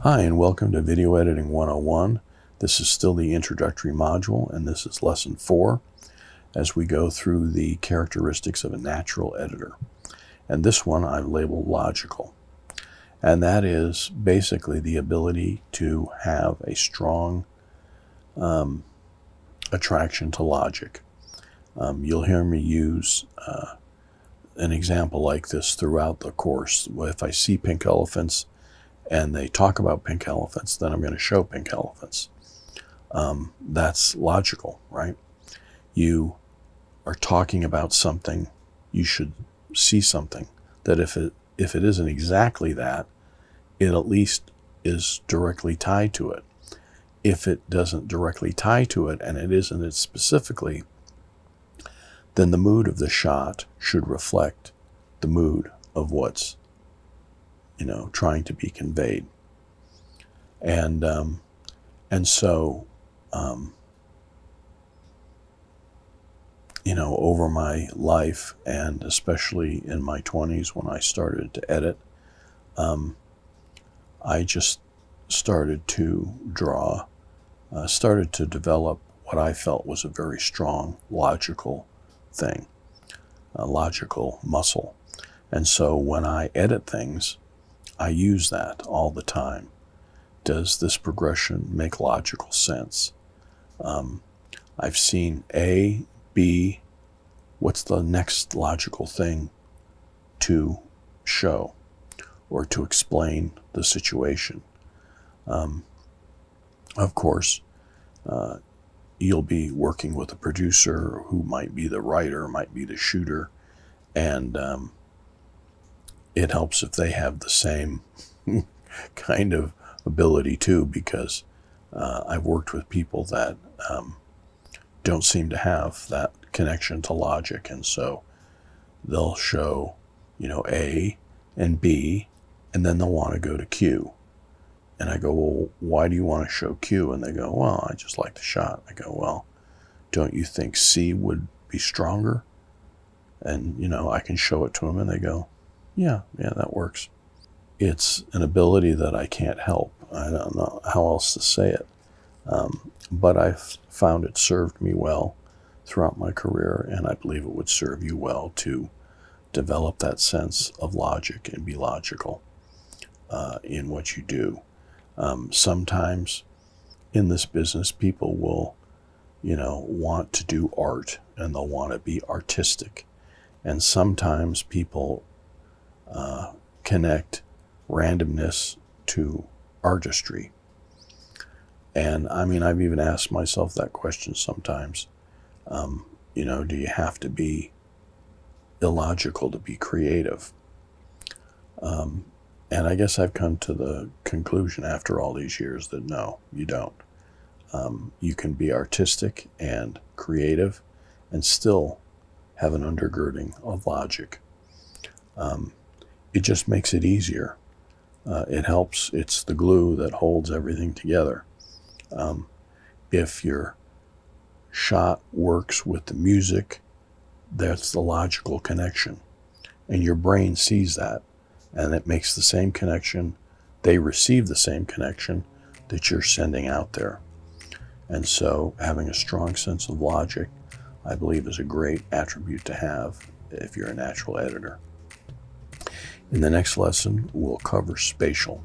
Hi, and welcome to Video Editing 101. This is still the introductory module, and this is lesson 4 as we go through the characteristics of a natural editor. And this one I've labeled logical. And that is basically the ability to have a strong attraction to logic. You'll hear me use an example like this throughout the course. If I see pink elephants and they talk about pink elephants, then I'm going to show pink elephants. That's logical, right? You are talking about something, you should see something that if it isn't exactly that, it at least is directly tied to it. If it doesn't directly tie to it, and it isn't it specifically, then the mood of the shot should reflect the mood of what's trying to be conveyed. And so over my life, and especially in my 20s when I started to edit, I just started to draw, started to develop what I felt was a very strong logical thing, a logical muscle. And so when I edit things, I use that all the time. Does this progression make logical sense? I've seen A, B, what's the next logical thing to show or to explain the situation? Of course, you'll be working with a producer who might be the writer, might be the shooter, and it helps if they have the same kind of ability too, because I've worked with people that don't seem to have that connection to logic, and so they'll show A and B, and then they'll want to go to Q. And I go, well, why do you want to show Q? And they go, well, I just like the shot. I go, well, don't you think C would be stronger? And I can show it to them, and they go, yeah, that works. It's an ability that I can't help. I don't know how else to say it. But I've found it served me well throughout my career, and I believe it would serve you well to develop that sense of logic and be logical in what you do. Sometimes in this business, people will, want to do art, and they'll want to be artistic. And sometimes people connect randomness to artistry. And I've even asked myself that question sometimes. Do you have to be illogical to be creative? And I guess I've come to the conclusion after all these years that no, you don't. You can be artistic and creative and still have an undergirding of logic. It just makes it easier. It helps. It's the glue that holds everything together. If your shot works with the music, that's the logical connection. And your brain sees that, and it makes the same connection. They receive the same connection that you're sending out there. And so having a strong sense of logic, I believe, is a great attribute to have if you're a natural editor. In the next lesson, we'll cover spatial.